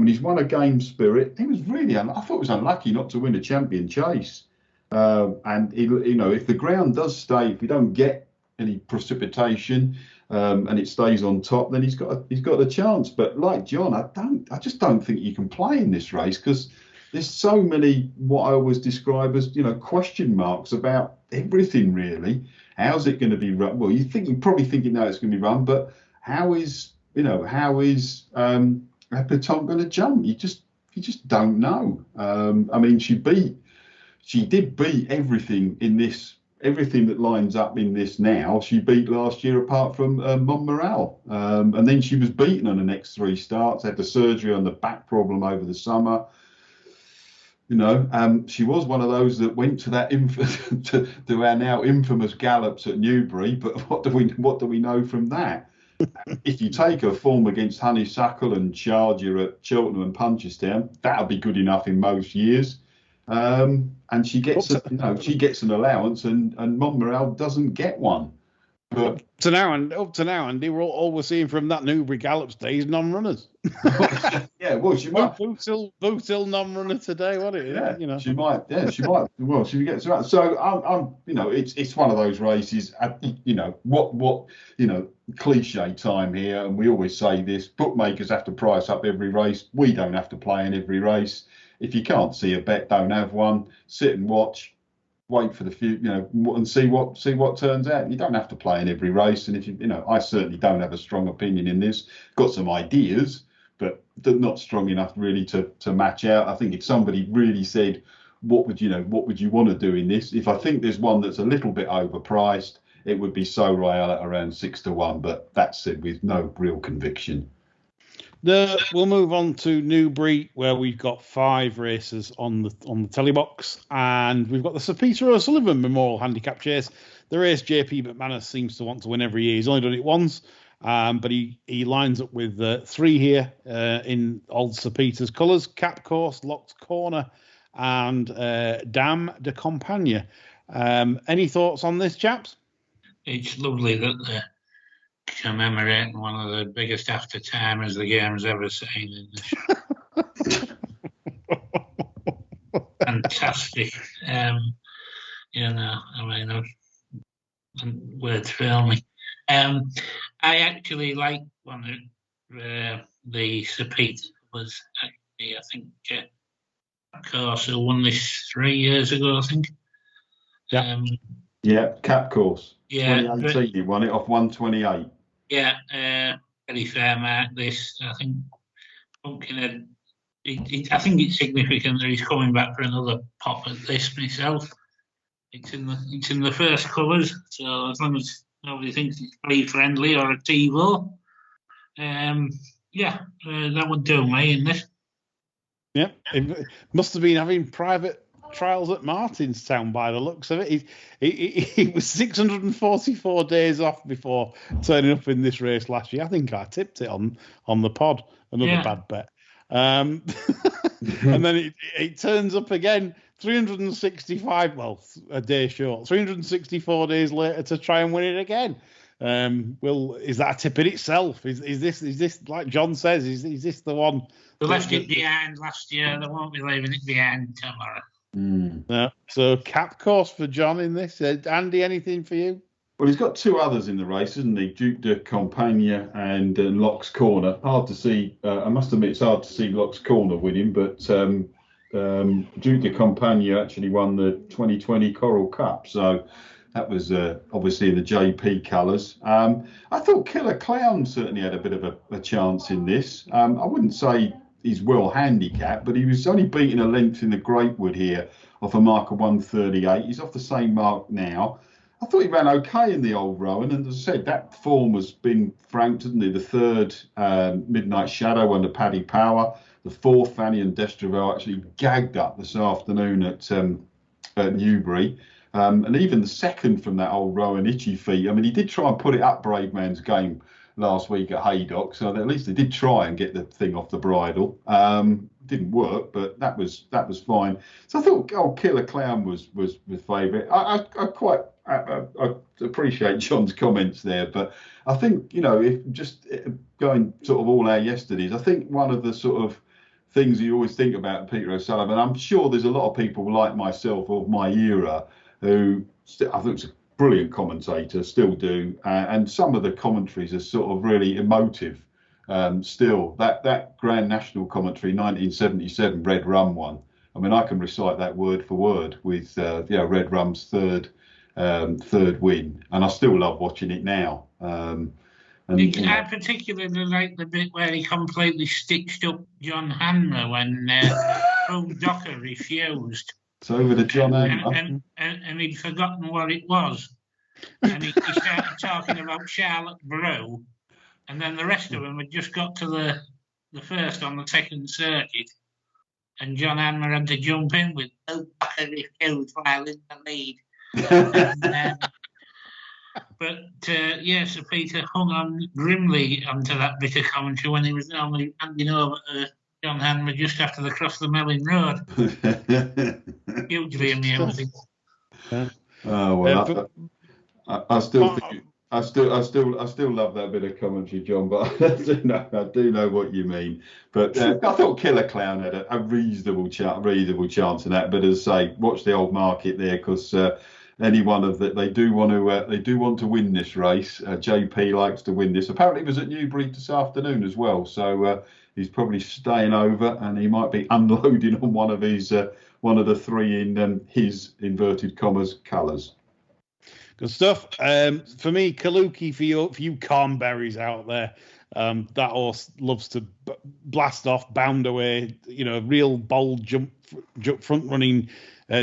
He's won a Game Spirit. He was really, I thought it was unlucky not to win a Champion Chase. And if the ground does stay, if we don't get any precipitation, and it stays on top, then he's got a chance. But like John, I just don't think you can play in this race, because there's so many what I always describe as question marks about everything really. How's it going to be run? Well, you're probably thinking it's going to be run, but how is Epatante going to jump? You just don't know. She beat she did beat everything in this. Everything that lines up in this now, she beat last year apart from Montmoral. And then she was beaten on the next 3 starts, had the surgery on the back problem over the summer. She was one of those that went to that to our now infamous gallops at Newbury. But what do we know from that? If you take her form against Honeysuckle and Charger at Cheltenham and Punchestown, that'll be good enough in most years. And she gets an allowance, and Montmoral doesn't get one. But up to now, Andy, all we're seeing from that Newbury Gallops day is non-runners. Yeah, well, she might. Boot Hill non-runner today, wasn't it? Yeah, she might. Yeah, she might. Well, she gets around. So I'm it's one of those races. What cliche time here, and we always say this: bookmakers have to price up every race. We don't have to play in every race. If you can't see a bet, don't have one. Sit and watch. Wait for the future, and see what turns out. You don't have to play in every race, and if I certainly don't have a strong opinion in this. Got some ideas, but not strong enough really to match out. I think if somebody really said, what would you want to do in this? If I think there's one that's a little bit overpriced, it would be So Royale at around 6-1, but that's said with no real conviction. We'll move on to Newbury, where we've got 5 races on the telly box, and we've got the Sir Peter O'Sullivan Memorial Handicap Chase. The race JP McManus seems to want to win every year. He's only done it once, but he lines up with 3 here in old Sir Peter's colours: Cap Course, Locked Corner, and Dame de Campagne. Any thoughts on this, chaps? It's lovely that they're commemorating one of the biggest after-timers the game's ever seen in this. Fantastic. Words fail me. I actually like one of the Sir Peter was actually, I think, of course, who won this 3 years ago, I think. Yeah, Cap Course. Yeah, 2018, he won it off 128. Yeah, very fair mark. This, I think, Pumpkinhead. I think it's significant that he's coming back for another pop at this myself. It's in the first colours, so as long as nobody thinks it's play friendly or a TiVo, that would do me in this. Yeah, it must have been having private trials at Martinstown by the looks of it. He was 644 days off before turning up in this race last year. I think I tipped it on the pod. Another bad bet. And then it turns up again 365, well, a day short, 364 days later to try and win it again. Is that a tip in itself? Is this like John says? Is this the one? They left it behind last year. They won't be leaving it behind tomorrow. No. So Cap Course for John in this. Andy, anything for you? Well, he's got 2 others in the race, hasn't he? Duke de Campagne and Locks Corner. Hard to see. I must admit, it's hard to see Locks Corner winning, but Duke de Campagne actually won the 2020 Coral Cup, so that was obviously in the JP colours. I thought Killer Clown certainly had a bit of a chance in this. I wouldn't say he's well handicapped, but he was only beating a length in the Greatwood here off a mark of 138. He's off the same mark now. I thought he ran okay in the Old Rowan, and as I said, that form has been franked, hasn't it? The 3rd Midnight Shadow under Paddy Power, the 4th Fanny and Destrevel actually gagged up this afternoon at Newbury, and even the 2nd from that Old Rowan, Itchy Feet. I mean, he did try and put it up Brave Man's Game last week at Haydock, so at least they did try and get the thing off the bridle. Didn't work, but that was fine. So I thought Killer Clown was favourite. I quite appreciate John's comments there, but I think if just going sort of all our yesterdays, I think one of the sort of things you always think about Peter O'Sullivan, I'm sure there's a lot of people like myself of my era who I think it's a brilliant commentator, still do, and some of the commentaries are sort of really emotive. Still, that Grand National commentary 1977 Red Rum one. I mean, I can recite that word for word with Red Rum's third win, and I still love watching it now. I particularly like the bit where he completely stitched up John Hanmer when Docker refused. It's over to John Handler. And he'd forgotten what it was. And he started talking about Charlotte Brew, and then the rest of them had just got to the first on the second circuit, and John Handler had to jump in with no Bakary Field while in the lead. But Sir Peter hung on grimly onto that bit of commentary when he was normally handing over to John Handler just after they crossed the Melling Road. Hugely amusing. Oh well, I still love that bit of commentary, John. But I do know what you mean. But I thought Killer Clown had a reasonable chance in that. But as I say, watch the old market there, because any one of that they do want to win this race. JP likes to win this. Apparently, he was at Newbury this afternoon as well. So he's probably staying over, and he might be unloading on one of the three in his inverted commas colours. Good stuff. For me, Kaluki, for you Cornberries out there, that horse loves to blast off, bound away. Real bold jump front running,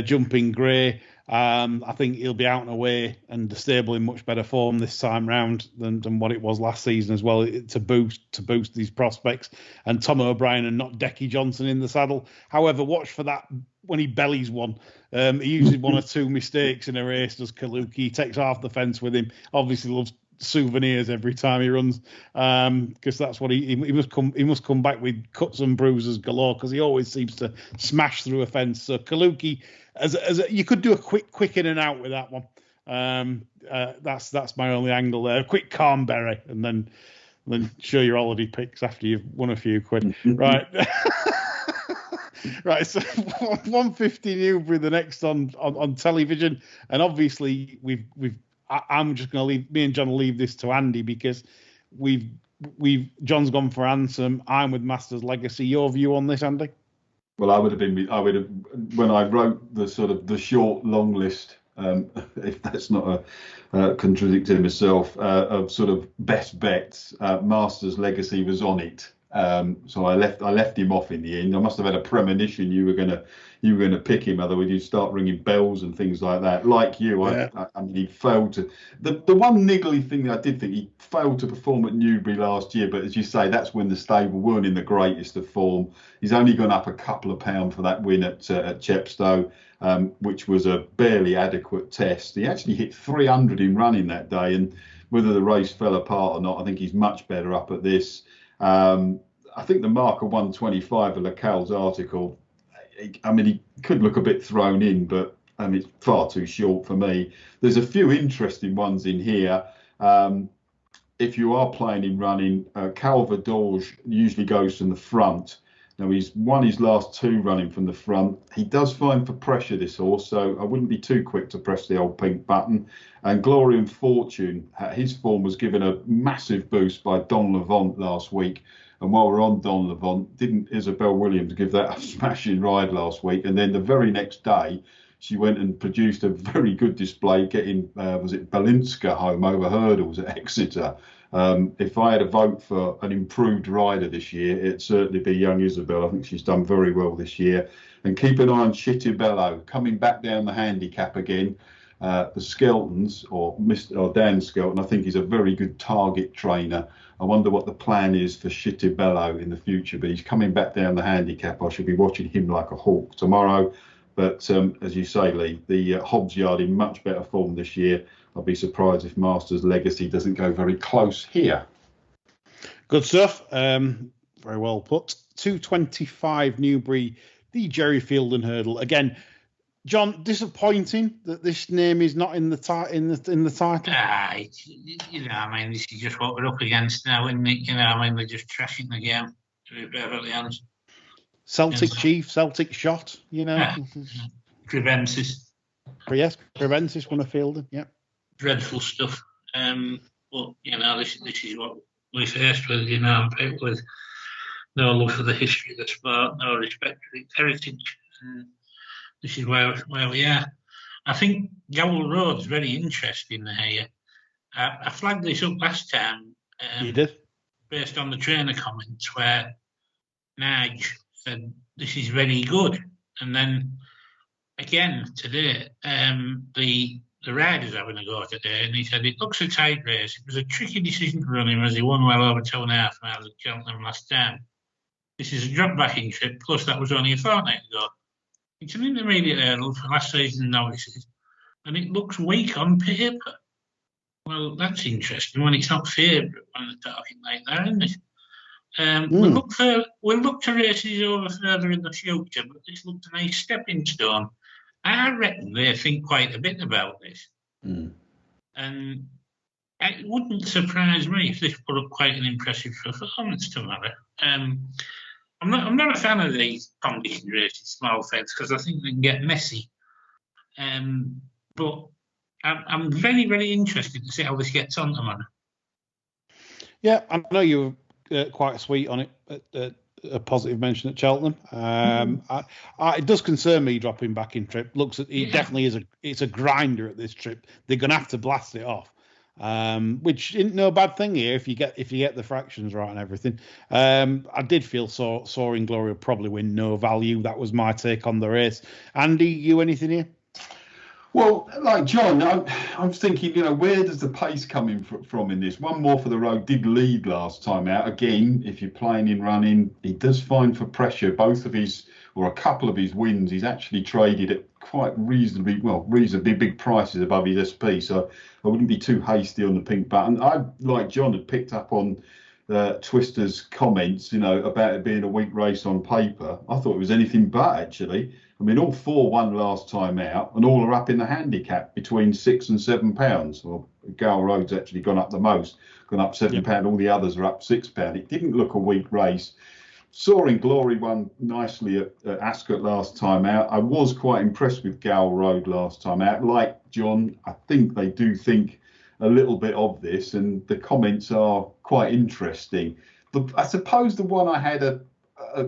jumping grey. I think he'll be out and away, and the stable in much better form this time round than what it was last season as well, to boost these prospects. And Tom O'Brien and not Decky Johnson in the saddle. However, watch for that when he bellies one. He usually one or two mistakes in a race, does Kaluki. He takes half the fence with him. Obviously loves souvenirs every time he runs, because that's what he must come back with cuts and bruises galore, because he always seems to smash through a fence. So Kaluki, as you could do a quick in and out with that one. That's my only angle there. A quick Cornberry, and then show your holiday picks after you've won a few quid. Right. Right, so 150 Newbury, the next on television, and obviously I'm just going to leave. Me and John will leave this to Andy, because John's gone for Ansem. I'm with Masters Legacy. Your view on this, Andy? Well, I would have when I wrote the short long list. If that's not contradicting myself, of sort of best bets, Masters Legacy was on it. So I left him off in the end. I must have had a premonition you were gonna pick him, otherwise you'd start ringing bells and things like that. Like you, yeah. I mean, he failed to. The one niggly thing that I did think, he failed to perform at Newbury last year, but as you say, that's when the stable weren't in the greatest of form. He's only gone up a couple of pounds for that win at Chepstow, which was a barely adequate test. He actually hit 300 in running that day, and whether the race fell apart or not, I think he's much better up at this. I think the mark of 125 of Lacal's article, I mean, he could look a bit thrown in, but I mean, it's far too short for me. There's a few interesting ones in here. If you are playing in running, Calvadorge usually goes from the front. Now, he's won his last two running from the front. He does find for pressure, this horse, so I wouldn't be too quick to press the old pink button. And Glory and Fortune, his form was given a massive boost by Don Levant last week. And while we're on Don Levant, didn't Isabel Williams give that a smashing ride last week? And then the very next day, she went and produced a very good display, getting, was it Balinska home over hurdles at Exeter. If I had a vote for an improved rider this year, it'd certainly be young Isabel. I think she's done very well this year. And keep an eye on Chittibello, coming back down the handicap again. The Skeltons, or Dan Skelton, I think he's a very good target trainer. I wonder what the plan is for Chittibello in the future, but he's coming back down the handicap. I should be watching him like a hawk tomorrow. But as you say, Lee, the Hobbs Yard in much better form this year. I'll be surprised if Masters Legacy doesn't go very close here. Good stuff. Very well put. 225 Newbury, the Jerry Fielden Hurdle. Again, John, disappointing that this name is not in the title. I mean, this is just what we're up against now, isn't it? I mean, they're just trashing the game, to be perfectly honest. Celtic Chief, Celtic Shot, Crevensis. Yes, Crevensis won a Fielden, yeah. Dreadful stuff. But, this is what we faced with, people with no love for the history of the sport, no respect for its heritage. And this is where we are. I think Gowell Road's very interesting here. I flagged this up last time. You did? Based on the trainer comments where Nige said, this is very good. And then again today, the rider's having a go today, and he said it looks a tight race. It was a tricky decision to run him as he won well over 2.5 miles at Cheltenham last time. This is a drop-backing trip, plus that was only a fortnight ago. It's an intermediate hurdle for last season's Novices, and it looks weak on paper. Well, that's interesting when it's not favourite when they're talking like that, isn't it? We'll look to races over further in the future, but this looks a nice stepping stone. I reckon they think quite a bit about this. And it wouldn't surprise me if this put up quite an impressive performance tomorrow. I'm not a fan of these condition races, small feds, because I think they can get messy. But I'm very, very interested to see how this gets on tomorrow. Yeah, I know you were quite sweet on it, a positive mention at Cheltenham. It does concern me dropping back in trip. It definitely is it's a grinder at this trip. They're going to have to blast it off, which isn't no bad thing here if you get the fractions right and everything. I did feel Soaring Glory would probably win no value. That was my take on the race. Andy, you anything here? Well, like John, I was thinking, where does the pace come in from in this? One More for the Road did lead last time out. Again, if you're playing in running, he does find for pressure. Both of a couple of his wins, he's actually traded at quite reasonably big prices above his SP. So I wouldn't be too hasty on the pink button. I, like John, had picked up on Twister's comments, about it being a weak race on paper. I thought it was anything but, actually. I mean, all 4 won last time out, and all are up in the handicap between £6 and £7. Well, Gale Road's actually gone up the most, gone up £7. All the others are up £6. It didn't look a weak race. Soaring Glory won nicely at Ascot last time out. I was quite impressed with Gale Road last time out. Like John, I think they do think a little bit of this, and the comments are quite interesting. I suppose the one I had a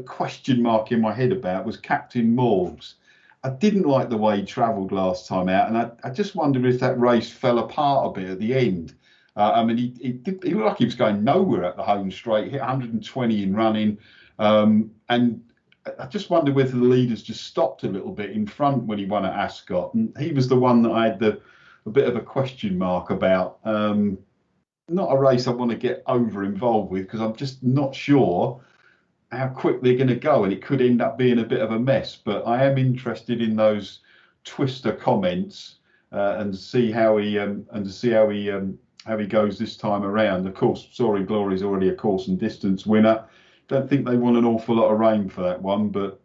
question mark in my head about was Captain Morgs. I didn't like the way he travelled last time out, and I just wondered if that race fell apart a bit at the end. I mean, he looked like he was going nowhere at the home straight, hit 120 in running, and I just wondered whether the leaders just stopped a little bit in front when he won at Ascot, and he was the one that I had a bit of a question mark about. Not a race I want to get over involved with because I'm just not sure how quick they're going to go, and it could end up being a bit of a mess. But I am interested in those Twister comments and see how he goes this time around. Of course, Soaring Glory is already a course and distance winner. Don't think they want an awful lot of rain for that one, but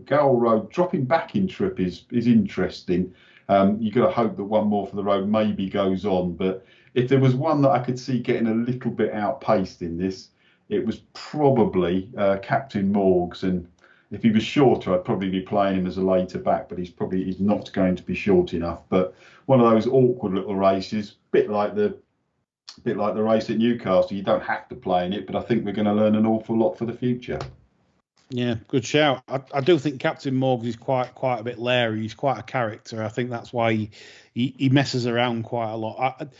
Gale Road dropping back in trip is interesting. You've got to hope that One More for the Road maybe goes on, but if there was one that I could see getting a little bit outpaced in this, it was probably Captain Morgs, and if he was shorter, I'd probably be playing him as a later back, but he's not going to be short enough. But one of those awkward little races, bit like the race at Newcastle. You don't have to play in it, but I think we're going to learn an awful lot for the future. Yeah, good shout. I do think Captain Morgs is quite a bit leery. He's quite a character. I think that's why he messes around quite a lot.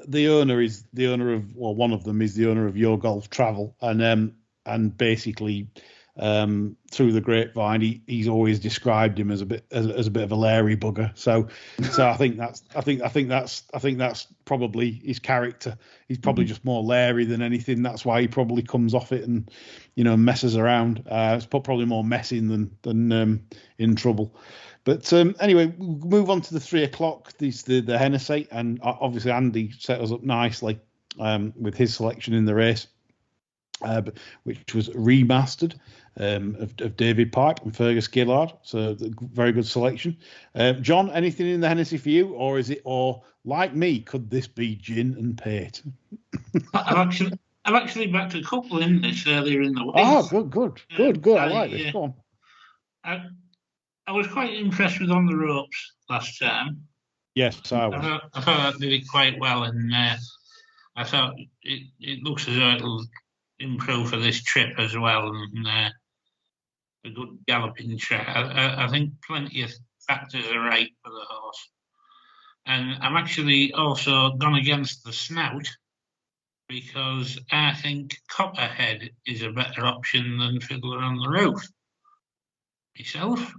The owner of one of them is the owner of Your Golf Travel, and basically through the grapevine, he's always described him as a bit of a leery bugger. So I think that's probably his character. He's probably just more leery than anything. That's why he probably comes off it and messes around. It's probably more messing than in trouble. But anyway, we'll move on to the 3 o'clock. The Hennessy, and obviously Andy set us up nicely with his selection in the race, which was remastered of David Pipe and Fergus Gillard. So very good selection. John, anything in the Hennessy for you, or like me, could this be gin and pate? I've actually backed a couple in this earlier in the week. Oh, good. I like this. Go on. I was quite impressed with On the Ropes last time. Yes, I was. I thought that did it quite well, and I thought it looks as though it'll improve for this trip as well, and a good galloping track. I think plenty of factors are right for the horse. And I'm actually also gone against the snout because I think Copperhead is a better option than Fiddler on the Roof. Myself.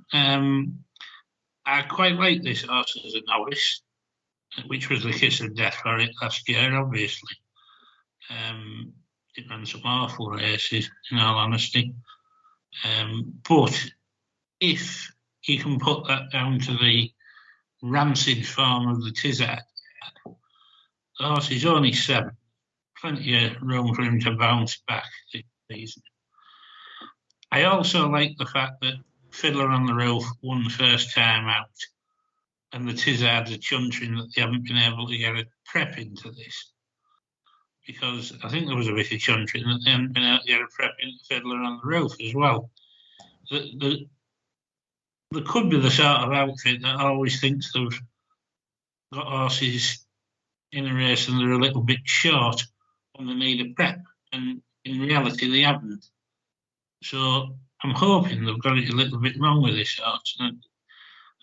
I quite like this horse as a novice, which was the kiss of death for it last year, obviously. It ran some awful races, in all honesty. But if you can put that down to the rancid form of the Tizard, the horse is only 7. Plenty of room for him to bounce back this season. I also like the fact that Fiddler on the Roof won the first time out, and the Tizards are chuntering that they haven't been able to get a prep into this. Because I think there was a bit of chuntering that they haven't been able to get a prep into Fiddler on the Roof as well. There could be the sort of outfit that always thinks they've got horses in a race and they're a little bit short when they need a prep, and in reality they haven't. So I'm hoping they've got it a little bit wrong with this horse.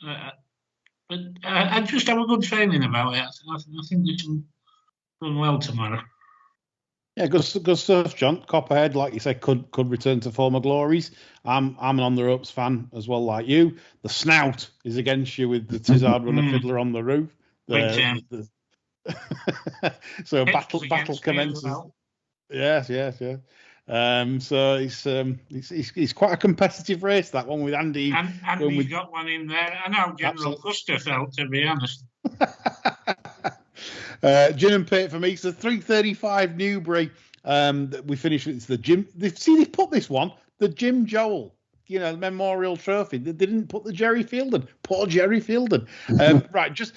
But I just have a good feeling about it. I think they can run well tomorrow. Yeah, good stuff, John. Copperhead, like you said, could return to former glories. I'm an on the ropes fan as well, like you. The Snout is against you with the Tizard runner Fiddler on the Roof. So battle commences. Well. Yes. So it's quite a competitive race, that one, with Andy. And Andy's got one in there. I know General Custer felt, to be honest. Gin and Pate for me. So 3:35 Newbury. We finished with the Jim. They put this one, the Jim Joel, Memorial Trophy. They didn't put the Jerry Fielden. Poor Jerry Fielden. Right. Just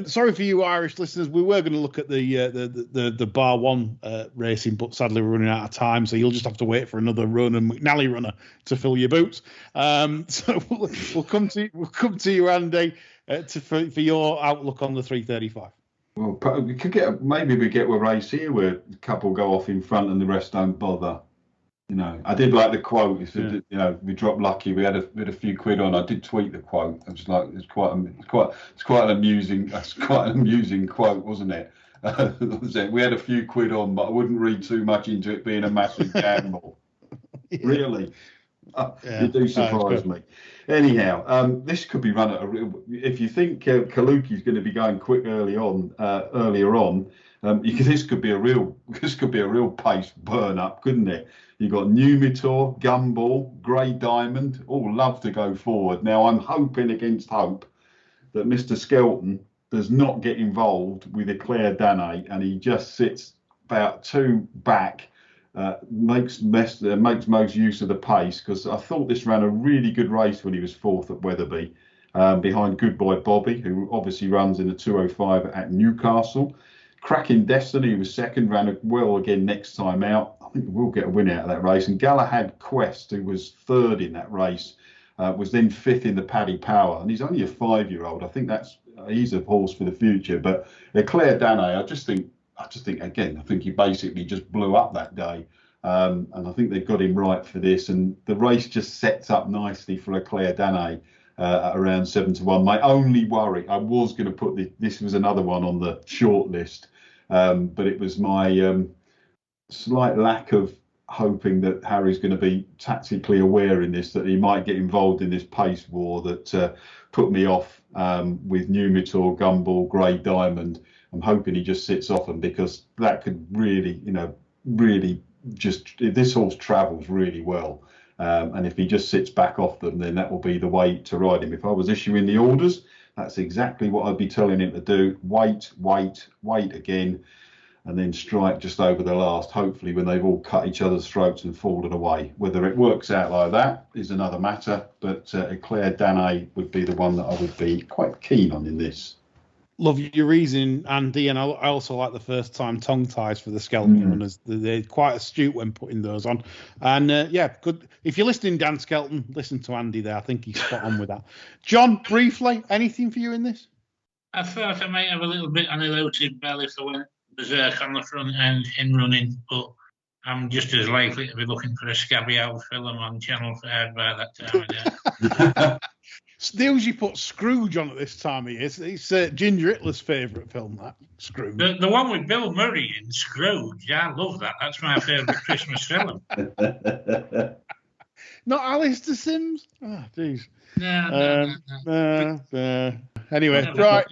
sorry for you Irish listeners. We were going to look at the Bar 1 racing, but sadly we're running out of time. So you'll just have to wait for another run and McNally runner to fill your boots. So we'll come to you, Andy, for your outlook on the 3:35. Well, we could get a race here where a couple go off in front and the rest don't bother. I did like the quote. It said, we dropped lucky. We had a few quid on. I did tweet the quote. I was like, it's quite an amusing quote, wasn't it? We had a few quid on, but I wouldn't read too much into it being a massive gamble. Yeah. Really, you do surprise me. Anyhow, this could be run at a real. If you think Kaluki's going to be going quick earlier on, this could be a real pace burn up, couldn't it? You've got Numitor, Gumball, Grey Diamond, all love to go forward. Now I'm hoping against hope that Mr. Skelton does not get involved with Eclair Dane, and he just sits about 2 back. Makes most use of the pace, because I thought this ran a really good race when he was 4th at Wetherby, behind Good Boy Bobby, who obviously runs in the 2:05 at Newcastle. Cracking Destiny, who was 2nd, ran well again next time out. I think we'll get a win out of that race. And Galahad Quest, who was 3rd in that race, was then 5th in the Paddy Power, and he's only a 5-year-old. I think he's a horse for the future. But Eclair Dane, I think he basically just blew up that day. And I think they've got him right for this. And the race just sets up nicely for Eclair Dane at around 7-1. My only worry, I was going to put this was another one on the short list, but it was my slight lack of hoping that Harry's going to be tactically aware in this, that he might get involved in this pace war that put me off with Numitor, Gumball, Grey Diamond. I'm hoping he just sits off them, because that could really this horse travels really well. And if he just sits back off them, then that will be the way to ride him. If I was issuing the orders, that's exactly what I'd be telling him to do. Wait again, and then strike just over the last, hopefully when they've all cut each other's throats and fallen away. Whether it works out like that is another matter, but Eclair Dane would be the one that I would be quite keen on in this. Love your reasoning, Andy, and I also like the first time tongue ties for the Skelton runners. They're quite astute when putting those on. And good. If you're listening, Dan Skelton, listen to Andy there. I think he's spot on with that. John, briefly, anything for you in this? I thought I might have a little bit on a loaded bell if I went berserk on the front end in running, but I'm just as likely to be looking for a scabby old film on Channel 5 by that time of day. They usually put Scrooge on at this time of year. It's Ginger Hitler's favourite film, that Scrooge. The one with Bill Murray in Scrooge. I love that. That's my favourite Christmas film. Not Alistair Sims? Oh, jeez. No. Anyway, right.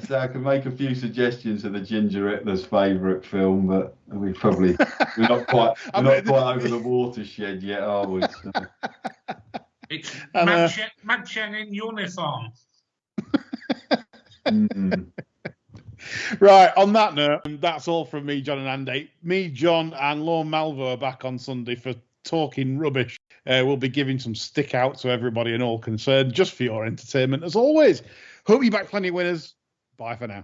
So I can make a few suggestions of the Ginger Hitler's favourite film, but we're not quite over the watershed yet, are we? So. It's Madchen in uniform. Right, on that note, that's all from me, John and Andy. Me, John, and Lorne Malvo are back on Sunday for talking rubbish. We'll be giving some stick out to everybody and all concerned, just for your entertainment, as always. Hope you back plenty of winners. Bye for now.